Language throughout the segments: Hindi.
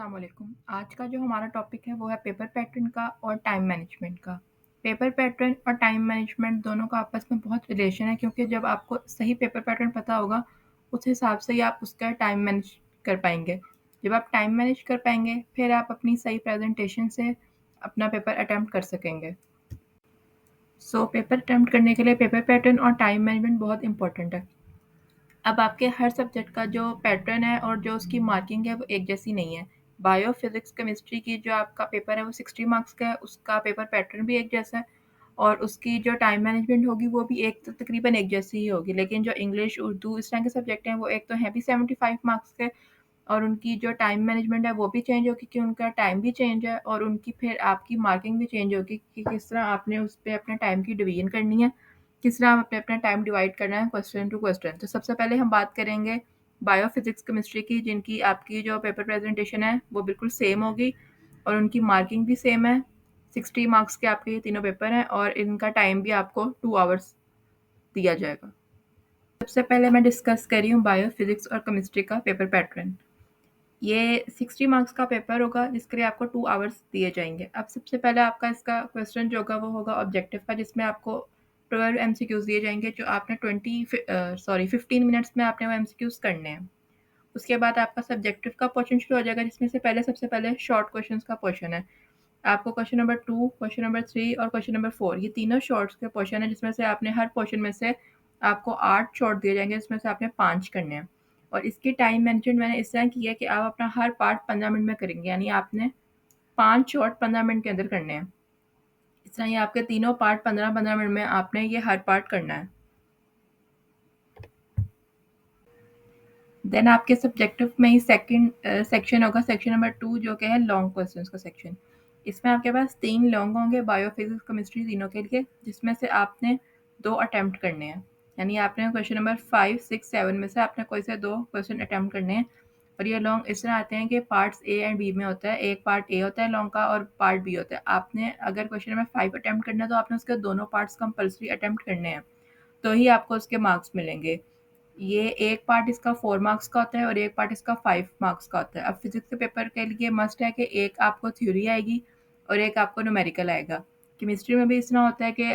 अस्सलामुअलैकुम। आज का जो हमारा टॉपिक है वो है पेपर पैटर्न का और टाइम मैनेजमेंट का। पेपर पैटर्न और टाइम मैनेजमेंट दोनों का आपस में बहुत रिलेशन है, क्योंकि जब आपको सही पेपर पैटर्न पता होगा उस हिसाब से ही आप उसका टाइम मैनेज कर पाएंगे। जब आप टाइम मैनेज कर पाएंगे फिर आप अपनी सही प्रेजेंटेशन से अपना पेपर अटैम्प्ट कर सकेंगे। पेपर अटैम्प्ट करने के लिए पेपर पैटर्न और टाइम मैनेजमेंट बहुत इंपॉर्टेंट है। अब आपके हर सब्जेक्ट का जो पैटर्न है और जो उसकी मार्किंग है वो एक जैसी नहीं है। बायो, फिज़िक्स, केमिस्ट्री की जो आपका पेपर है वो 60 मार्क्स का है, उसका पेपर पैटर्न भी एक जैसा है और उसकी जो टाइम मैनेजमेंट होगी वो भी एक तकरीबन एक जैसी ही होगी। लेकिन जो इंग्लिश, उर्दू इस तरह के सब्जेक्ट हैं वो एक तो हैं भी 75 मार्क्स के और उनकी जो टाइम मैनेजमेंट है वो भी चेंज होगी, कि उनका टाइम भी चेंज है और उनकी फिर आपकी मार्किंग भी चेंज होगी कि किस तरह आपने उस पे अपने टाइम की डिवीज़न करनी है, किस तरह आपने अपना टाइम डिवाइड करना है क्वेश्चन टू क्वेश्चन। तो सबसे पहले हम बात करेंगे बायो, फिज़िक्स, केमिस्ट्री की, जिनकी आपकी जो पेपर प्रेजेंटेशन है वो बिल्कुल सेम होगी और उनकी मार्किंग भी सेम है। 60 मार्क्स के आपके ये तीनों पेपर हैं और इनका टाइम भी आपको 2 आवर्स दिया जाएगा। सबसे पहले मैं डिस्कस कर रही हूँ बायो, फिज़िक्स और केमिस्ट्री का पेपर पैटर्न। ये 60 मार्क्स का पेपर होगा जिसके लिए आपको 2 आवर्स दिए जाएँगे। अब सबसे पहले आपका इसका क्वेश्चन जो होगा वो होगा ऑब्जेक्टिव का, जिसमें आपको 12 एमसीक्यूज़ दिए जाएँगे जो आपने 15 मिनट्स में आपने वो एमसीक्यूज़ करने हैं। उसके बाद आपका सब्जेक्टिव का पोर्शन शुरू हो जाएगा, जिसमें से सबसे पहले शॉर्ट क्वेश्चंस का पोर्शन है। आपको क्वेश्चन नंबर 2, क्वेश्चन नंबर 3 और क्वेश्चन नंबर 4 ये तीनों शॉर्ट्स के पोर्शन है, जिसमें से आपने हर पोर्शन में से आपको 8 शॉर्ट दिए जाएँगे, जिसमें से आपने 5 करने हैं। और इसकी टाइम मैनेजमेंट मैंने इस तरह की है कि आप अपना हर पार्ट 15 मिनट में करेंगे, यानी आपने 5 शॉर्ट 15 मिनट के अंदर करने हैं। इस तरह ये आपके तीनों पार्ट 15-15 मिनट में आपने ये हर पार्ट करना है। देन आपके सब्जेक्टिव में ही सेकंड सेक्शन होगा, सेक्शन नंबर 2, जो कि है लॉन्ग क्वेश्चंस का सेक्शन। इसमें आपके पास 3 लॉन्ग होंगे बायो, फिजिक्स, केमिस्ट्री तीनों के लिए, जिसमें से आपने 2 अटेम्प्ट करने हैं। यानी आपने क्वेश्चन नंबर 5, 6, 7 में से आपने कोई से 2 क्वेश्चन अटेम्प्ट करने हैं। और ये लॉन्ग इस तरह आते हैं कि पार्ट्स ए एंड बी में होता है। एक पार्ट ए होता है लॉन्ग का और पार्ट बी होता है। आपने अगर क्वेश्चन नंबर 5 अटेम्प्ट करना है तो आपने उसके दोनों पार्ट्स कंपल्सरी अटेम्प्ट करने हैं, तो ही आपको उसके मार्क्स मिलेंगे। ये एक पार्ट इसका 4 मार्क्स का होता है और एक पार्ट इसका 5 मार्क्स का होता है। अब फिजिक्स के पेपर के लिए मस्ट है कि एक आपको थ्योरी आएगी और एक आपको न्यूमेरिकल आएगा। केमिस्ट्री में भी इस तरह होता है कि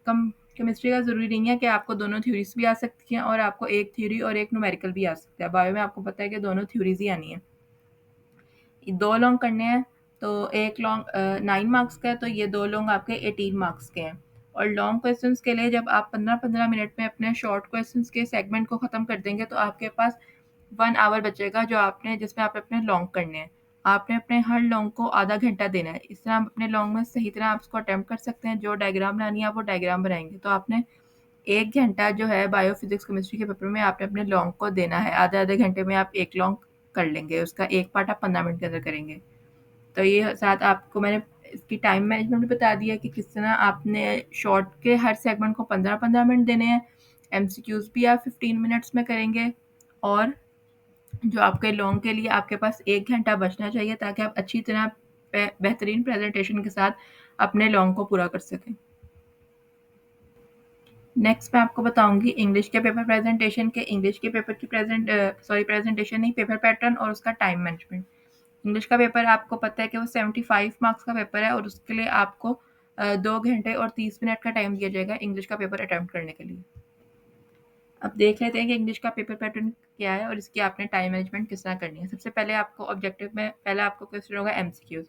कम केमिस्ट्री का ज़रूरी नहीं है कि आपको दोनों थ्योरीज भी आ सकती हैं और आपको एक थ्योरी और एक न्यूमेरिकल भी आ सकता है। बायो में आपको पता है कि दोनों थ्योरीज ही आनी है। 2 लॉन्ग करने हैं, तो एक लॉन्ग 9 मार्क्स का है, तो ये 2 लॉन्ग आपके 18 मार्क्स के हैं। और लॉन्ग क्वेश्चंस के लिए जब आप 15-15 मिनट में अपने शॉर्ट क्वेश्चंस के सेगमेंट को ख़त्म कर देंगे तो आपके पास 1 आवर बचेगा, जो आपने जिसमें आप अपने लॉन्ग करने हैं। आपने अपने हर लॉन्ग को आधा घंटा देना है। इस तरह आप अपने लॉन्ग में सही तरह आप उसको अटेम्प्ट कर सकते हैं। जो डायग्राम बनानी है आप वो डायग्राम बनाएँगे। तो आपने 1 घंटा जो है बायो, फिजिक्स, केमिस्ट्री के पेपर में आपने अपने लॉन्ग को देना है। आधे-आधे घंटे में आप 1 लॉन्ग कर लेंगे। उसका एक पार्ट आप 15 मिनट के अंदर करेंगे। तो ये साथ आपको मैंने इसकी टाइम मैनेजमेंट भी बता दिया कि किस तरह आपने शॉर्ट के हर सेगमेंट को 15-15 मिनट देने हैं। एमसीक्यूज़ भी आप 15 मिनट्स में करेंगे और जो आपके लॉन्ग के लिए आपके पास 1 घंटा बचना चाहिए, ताकि आप अच्छी तरह बेहतरीन प्रेजेंटेशन के साथ अपने लॉन्ग को पूरा कर सकें। नेक्स्ट मैं आपको बताऊंगी इंग्लिश के पेपर प्रेजेंटेशन के इंग्लिश के पेपर की प्रेजेंटेशन नहीं, पेपर पैटर्न और उसका टाइम मैनेजमेंट। इंग्लिश का पेपर आपको पता है कि वो 75 मार्क्स का पेपर है और उसके लिए आपको 2 घंटे और 30 मिनट का टाइम दिया जाएगा इंग्लिश का पेपर अटेम्प्ट करने के लिए। अब देख लेते हैं कि इंग्लिश का पेपर पैटर्न क्या है और इसकी आपने टाइम मैनेजमेंट किस तरह करनी है। सबसे पहले आपको ऑब्जेक्टिव में पहला आपको क्वेश्चन होगा एमसीक्यूज।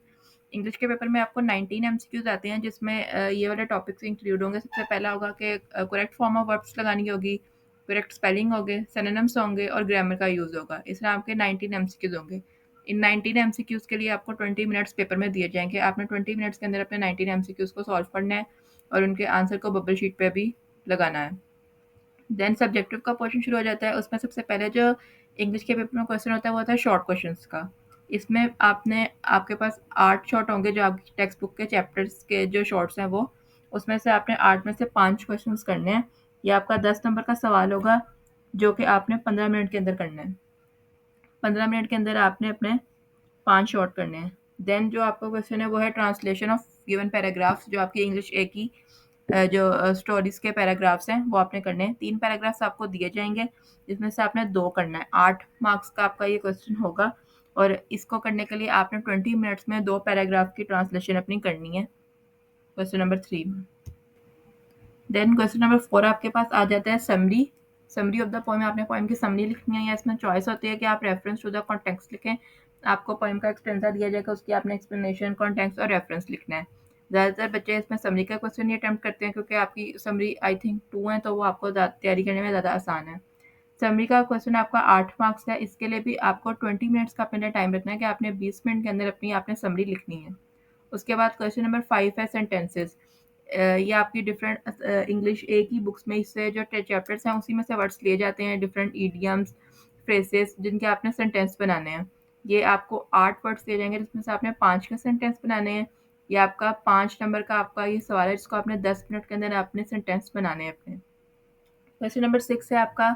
इंग्लिश के पेपर में आपको 19 एमसीक्यूज आते हैं, जिसमें ये वाले टॉपिक्स इंक्लूड होंगे। सबसे पहला होगा कि करेक्ट फॉर्म ऑफ वर्ब्स लगानी होगी, करेक्ट स्पेलिंग होंगे, सिनोनिम्स होंगे और ग्रामर का यूज़ होगा। इस तरह आपके 19 एमसीक्यूज होंगे। इन 19 एमसीक्यूज के लिए आपको 20 मिनट्स पेपर में दिए जाएंगे। आपने 20 मिनट्स के अंदर अपने 19 एमसीक्यूज को सॉल्व करना है और उनके आंसर को बबल शीट पे भी लगाना है। देन सब्जेक्टिव का पोर्शन शुरू हो जाता है। उसमें सबसे पहले जो इंग्लिश के पेपर में क्वेश्चन होता है वो होता है शॉर्ट क्वेश्चंस का। इसमें आपके पास 8 शॉर्ट होंगे, जो आपकी टेक्स्ट बुक के चैप्टर्स के जो शॉर्ट्स हैं वो, उसमें से आपने 8 में से 5 क्वेश्चंस करने हैं। ये आपका 10 नंबर का सवाल होगा, जो कि आपने 15 मिनट के अंदर करना है। 15 मिनट के अंदर आपने अपने 5 शॉर्ट करने हैं। देन जो आपका क्वेश्चन है वो है ट्रांसलेशन ऑफ गिवन पैराग्राफ्स, जो आपकी इंग्लिश ए की जो स्टोरीज के पैराग्राफ्स हैं वो आपने करने हैं। 3 पैराग्राफ्स आपको दिए जाएंगे, जिसमें से आपने 2 करना है। 8 मार्क्स का आपका ये क्वेश्चन होगा और इसको करने के लिए आपने 20 मिनट्स में 2 पैराग्राफ की ट्रांसलेशन अपनी करनी है क्वेश्चन नंबर 3 में। देन क्वेश्चन नंबर 4 आपके पास आ जाता है समरी ऑफ द पोएम। आपने पोएम की समरी लिखनी है या इसमें चॉइस होती है कि आप रेफरेंस टू द कॉन्टेक्स्ट लिखें। आपको पोएम का एक्सटेंसा दिया जाएगा, उसकी आपने एक्सप्लेनेशन, कॉन्टेक्स्ट और रेफरेंस लिखना है। ज़्यादातर बच्चे इसमें समरी का क्वेश्चन ही अटेम्प्ट करते हैं क्योंकि आपकी समरी आई थिंक 2 है, तो वो आपको तैयारी करने में ज़्यादा आसान है। समरी का क्वेश्चन आपका 8 मार्क्स का है। इसके लिए भी आपको 20 मिनट्स का अपने लिए टाइम रखना है कि आपने 20 मिनट के अंदर अपनी आपने समरी लिखनी है। उसके बाद क्वेश्चन नंबर 5 है सेंटेंसेस। ये आपकी डिफरेंट इंग्लिश एक ही बुक्स में इससे जो चैप्टर्स हैं उसी में से वर्ड्स लिए जाते हैं, डिफरेंट ईडियम्स, फ्रेजेस जिनके आपने सेंटेंस बनाने हैं। ये आपको 8 वर्ड्स दिए जाएंगे जिसमें से आपने 5 के सेंटेंस बनाने हैं। ये आपका 5 नंबर का आपका ये सवाल है जिसको आपने 10 मिनट के अंदर आपने सेंटेंस बनाने हैं अपने। क्वेश्चन नंबर 6 है आपका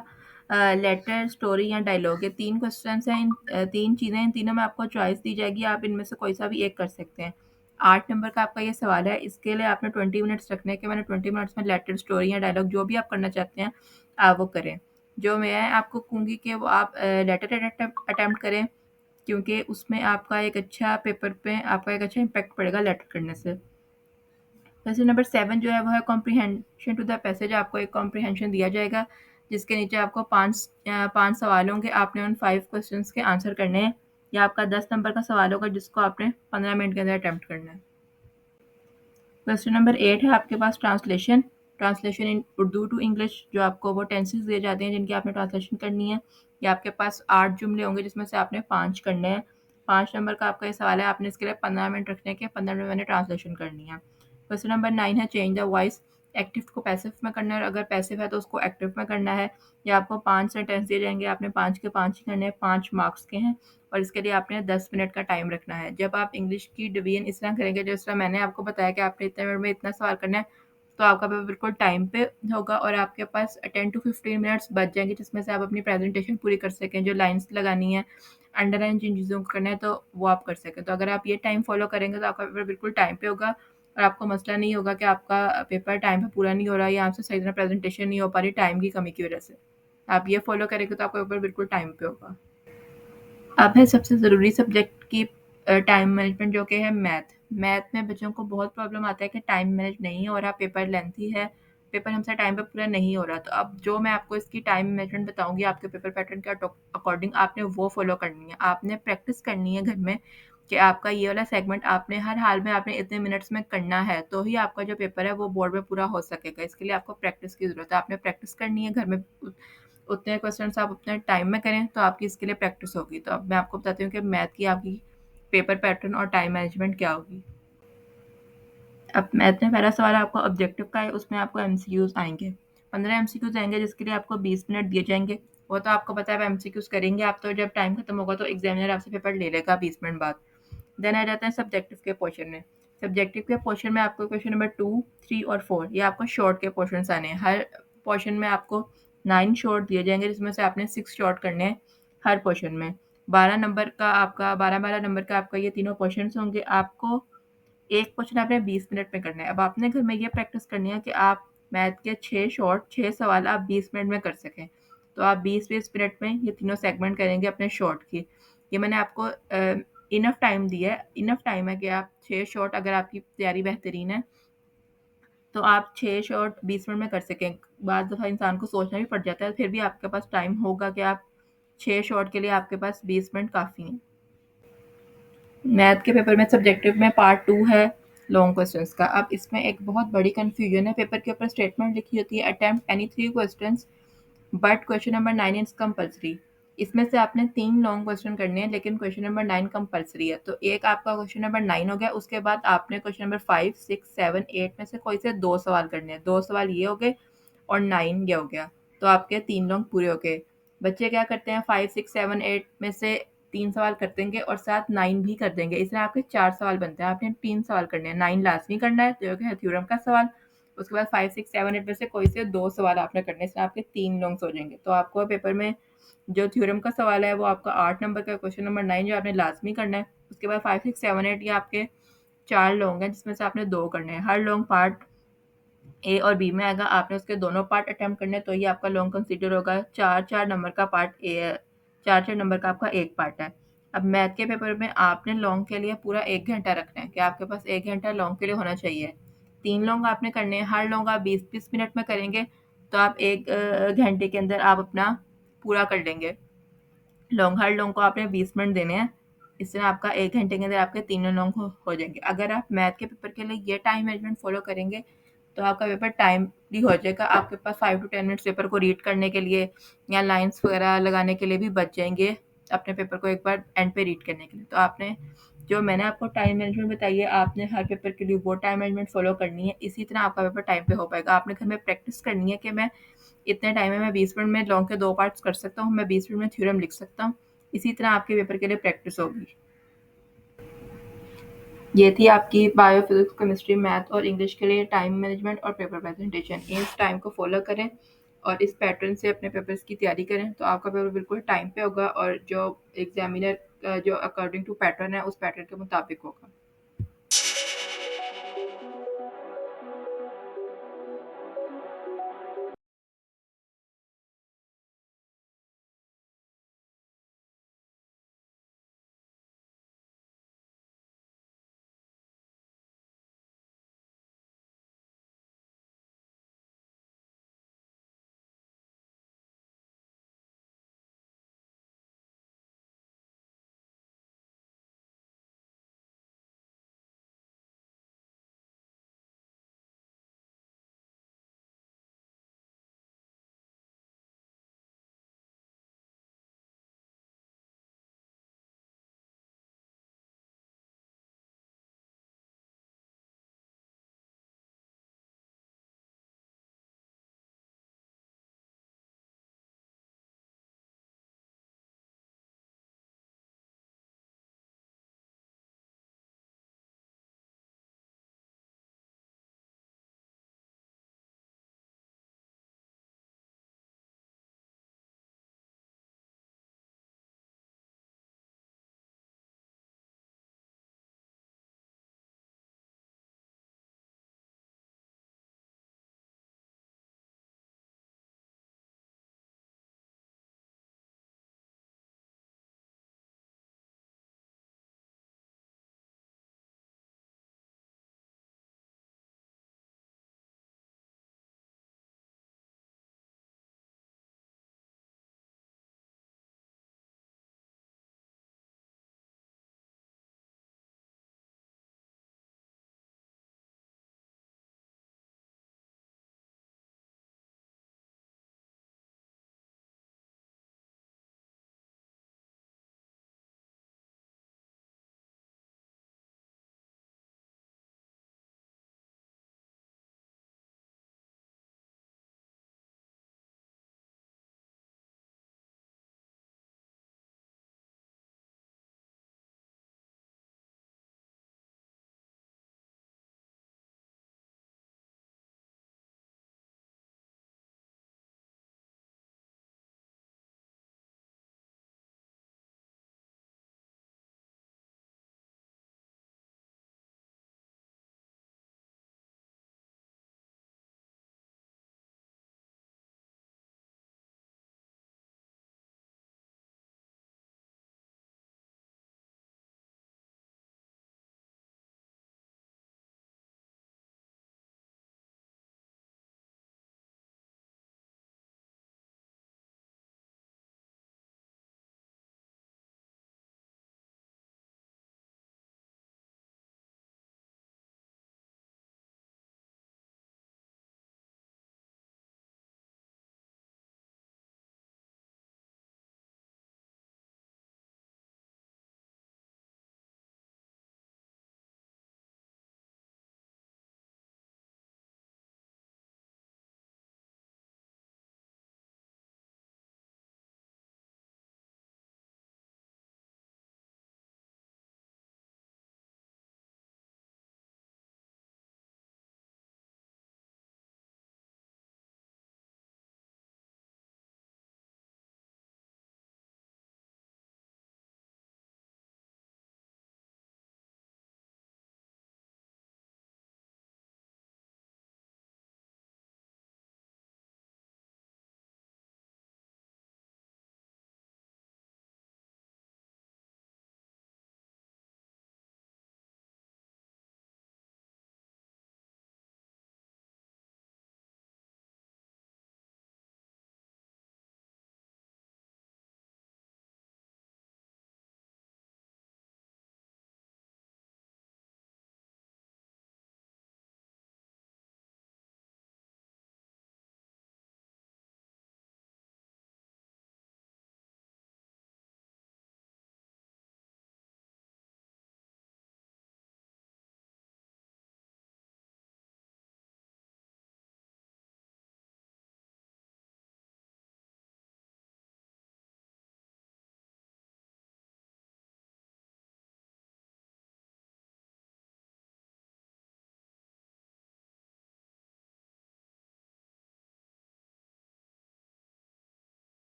लेटर, स्टोरी या डायलॉग। ये 3 क्वेश्चंस हैं, 3 चीज़ें, इन तीनों में आपको चॉइस दी जाएगी, आप इनमें से कोई सा भी एक कर सकते हैं। 8 नंबर का आपका ये सवाल है, इसके लिए आपने 20 मिनट्स रखने हैं कि मैंने 20 मिनट्स में लेटर, स्टोरी या डायलॉग जो भी आप करना चाहते हैं आप वो करें। जो मैं आपको कहूँगी कि वो आप लेटर अटेम्प्ट करें क्योंकि उसमें आपका एक अच्छा पेपर पे आपका एक अच्छा इम्पैक्ट पड़ेगा लेटर करने से। क्वेश्चन नंबर 7 जो है वो है कॉम्प्रीहेंशन टू द पैसेज। आपको एक कॉम्प्रीहेंशन दिया जाएगा जिसके नीचे आपको 5 सवाल होंगे, आपने उन 5 क्वेश्चंस के आंसर करने हैं। या आपका 10 नंबर का सवाल होगा जिसको आपने 15 मिनट के अंदर अटेम्प्ट करना है। क्वेश्चन नंबर 8 है आपके पास translation in Urdu to English. जो आपको वो टेंसेस दिए जाते हैं जिनकी आपने ट्रांसलेशन करनी है। ये आपके पास 8 जुमले होंगे जिसमें से आपने 5 करने हैं। 5 नंबर का आपका ये सवाल है, आपने इसके लिए 15 मिनट रखने के, 15 मिनट मैंने ट्रांसलेशन करनी है। क्वेश्चन नंबर 9 है चेंज द वॉइस। एक्टिव को पैसिव में करना है और अगर पैसिव है तो उसको एक्टिव में करना है। ये आपको 5 सेंटेंस दिए जाएंगे, आपने 5 के 5 ही करने हैं, 5 मार्क्स के हैं और इसके लिए आपने 10 मिनट का टाइम रखना है। जब आप इंग्लिश की डिवीजन इस तरह करेंगे जिस तरह मैंने आपको बताया कि आपने इतने मिनट में इतना सवाल करना है, तो आपका पेपर बिल्कुल टाइम पे होगा और आपके पास 10 टू 15 मिनट्स बच जाएंगे जिसमें से आप अपनी प्रेजेंटेशन पूरी कर सकें। जो लाइन्स लगानी है, अंडरलाइन जिन चीज़ों को करना है तो वो आप कर सकें। तो अगर आप ये टाइम फॉलो करेंगे तो आपका पेपर बिल्कुल टाइम पे होगा और आपको मसला नहीं होगा कि आपका पेपर टाइम पे पूरा नहीं हो रहा या आपसे सही तरह प्रेजेंटेशन नहीं हो पा रही टाइम की कमी की वजह से। आप ये फॉलो करेंगे तो आपका पेपर बिल्कुल टाइम पे होगा। अब है सबसे ज़रूरी सब्जेक्ट की टाइम मैनेजमेंट जो कि है मैथ। मैथ में बच्चों को बहुत प्रॉब्लम आता है कि टाइम मैनेज नहीं हो रहा, पेपर लेंथी है, पेपर हमसे टाइम पे पूरा नहीं हो रहा। तो अब जो मैं आपको इसकी टाइम मैनेजमेंट बताऊँगी आपके पेपर पैटर्न के अकॉर्डिंग आपने वो फ़ॉलो करनी है। आपने प्रैक्टिस करनी है घर में कि आपका ये वाला सेगमेंट आपने हर हाल में आपने इतने मिनट्स में करना है, तो ही आपका जो पेपर है वो बोर्ड में पूरा हो सकेगा। इसके लिए आपको प्रैक्टिस की ज़रूरत है। आपने प्रैक्टिस करनी है घर में, उतने क्वेश्चंस आप उतने टाइम में करें तो आपकी इसके लिए प्रैक्टिस होगी। तो अब मैं आपको बताती हूँ कि मैथ की आपकी पेपर पैटर्न और टाइम मैनेजमेंट क्या होगी। अब मैथ में पहला सवाल आपका ऑब्जेक्टिव का है, उसमें आपको एमसीक्यूज आएंगे। 15 एमसीक्यूज आएंगे जिसके लिए आपको 20 मिनट दिए जाएंगे। वो तो आपको पता है एमसीक्यूज करेंगे आप, तो जब टाइम खत्म होगा तो एग्जामिनर आपसे पेपर ले लेगा 20 मिनट बाद। देन आ जाता है सब्जेक्टिव के पोर्शन में। सब्जेक्टिव के पोर्शन में आपको क्वेश्चन नंबर 2, 3 और 4 ये आपको शॉर्ट के पोर्शन आने हैं। हर पोर्शन में आपको 9 शॉर्ट दिए जाएंगे जिसमें से आपने 6 शॉर्ट करने हैं हर पोर्शन में। 12 नंबर का आपका 12-12 नंबर का आपका ये तीनों पोर्शन होंगे। आपको एक क्वेश्चन आपने 20 मिनट में करना है। अब आपने घर में ये प्रैक्टिस करनी है कि आप मैथ के 6 सवाल आप 20 मिनट में कर सकें। तो आप 20-20 मिनट में ये तीनों सेगमेंट करेंगे अपने शॉर्ट की। ये मैंने आपको इनफ टाइम दिया है, इनफ टाइम है कि आप 6 शॉट, अगर आपकी तैयारी बेहतरीन है तो आप 6 शॉट 20 मिनट में कर सकें। बाद दफ़ा इंसान को सोचना भी पड़ जाता है, फिर भी आपके पास टाइम होगा कि आप 6 शॉट के लिए आपके पास 20 मिनट काफ़ी हैं। मैथ के पेपर में सब्जेक्टिव में पार्ट 2 है लॉन्ग क्वेश्चंस का। अब इसमें एक बहुत बड़ी कन्फ्यूजन है, पेपर के ऊपर स्टेटमेंट लिखी होती है attempt any 3 questions but question number 9 is compulsory. इसमें से आपने 3 लॉन्ग क्वेश्चन करने हैं लेकिन क्वेश्चन नंबर 9 कंपल्सरी है। तो एक आपका क्वेश्चन नंबर 9 हो गया, उसके बाद आपने क्वेश्चन नंबर 5, 6, 7, 8 में से कोई से 2 सवाल करने हैं। 2 सवाल ये हो गए और 9 ये हो गया। तो आपके 3 लॉन्ग पूरे हो गए। बच्चे क्या करते हैं 5, 6, 7, 8 में से 3 सवाल कर देंगे और साथ 9 भी कर देंगे। इसमें आपके 4 सवाल बनते हैं। आपने 3 सवाल करने हैं, 9 लाज़मी करना है जो कि है थ्योरम का सवाल। उसके बाद 5, 6, 7, 8 में से कोई से 2 सवाल आपने करने हैं, इसमें आपके 3 लॉन्ग्स हो जाएँगे। तो आपको पेपर में जो थ्योरम का सवाल है वो आपका 8 नंबर का, क्वेश्चन नंबर 9 जो आपने लाज़मी करना है। उसके बाद 5, 6, 7, 8 ये आपके 4 लॉन्ग हैं जिसमें से आपने 2 करने हैं। हर लॉन्ग पार्ट ए और बी में आएगा, आपने उसके दोनों पार्ट अटेम्प्ट करने हैं तो ये आपका लॉन्ग कंसीडर होगा। 4-4 नंबर का पार्ट ए है, 4-4 नंबर का आपका एक पार्ट है। अब मैथ के पेपर में आपने लॉन्ग के लिए पूरा 1 घंटा रखना है कि आपके पास 1 घंटा लॉन्ग के लिए होना चाहिए। 3 लॉन्ग आपने करने हैं, हर लॉन्ग आप 20-20 मिनट में करेंगे, तो आप 1 घंटे के अंदर आप अपना पूरा कर लेंगे। हर लॉन्ग को आपने 20 मिनट देने हैं, इससे आपका 1 घंटे के अंदर आपके तीनों लॉन्ग हो जाएँगे। अगर आप मैथ के पेपर के लिए ये टाइम मैनेजमेंट फ़ॉलो करेंगे, तो आपका पेपर टाइमली हो जाएगा। आपके पास 5 टू 10 मिनट्स पेपर को रीड करने के लिए या लाइन्स वगैरह लगाने के लिए भी बच जाएँगे, अपने पेपर को एक बार एंड पे रीड करने के लिए। तो आपने जो मैंने आपको टाइम मैनेजमेंट बताई है, आपने हर पेपर के लिए वो टाइम मैनेजमेंट फ़ॉलो करनी है। इसी तरह आपका पेपर टाइम पे हो पाएगा। आपने घर में प्रैक्टिस करनी है कि मैं इतने टाइम में मैं 20 मिनट में लॉन्ग के 2 पार्ट्स कर सकता हूँ, मैं 20 मिनट में थ्योरम लिख सकता हूँ। इसी तरह आपके पेपर के लिए प्रैक्टिस होगी। ये थी आपकी बायो, फिजिक्स, केमिस्ट्री, मैथ और इंग्लिश के लिए टाइम मैनेजमेंट और पेपर प्रेजेंटेशन। इस टाइम को फॉलो करें और इस पैटर्न से अपने पेपर्स की तैयारी करें, तो आपका पेपर बिल्कुल टाइम पे होगा और जो एग्जामिनर जो अकॉर्डिंग टू पैटर्न है, उस पैटर्न के मुताबिक होगा।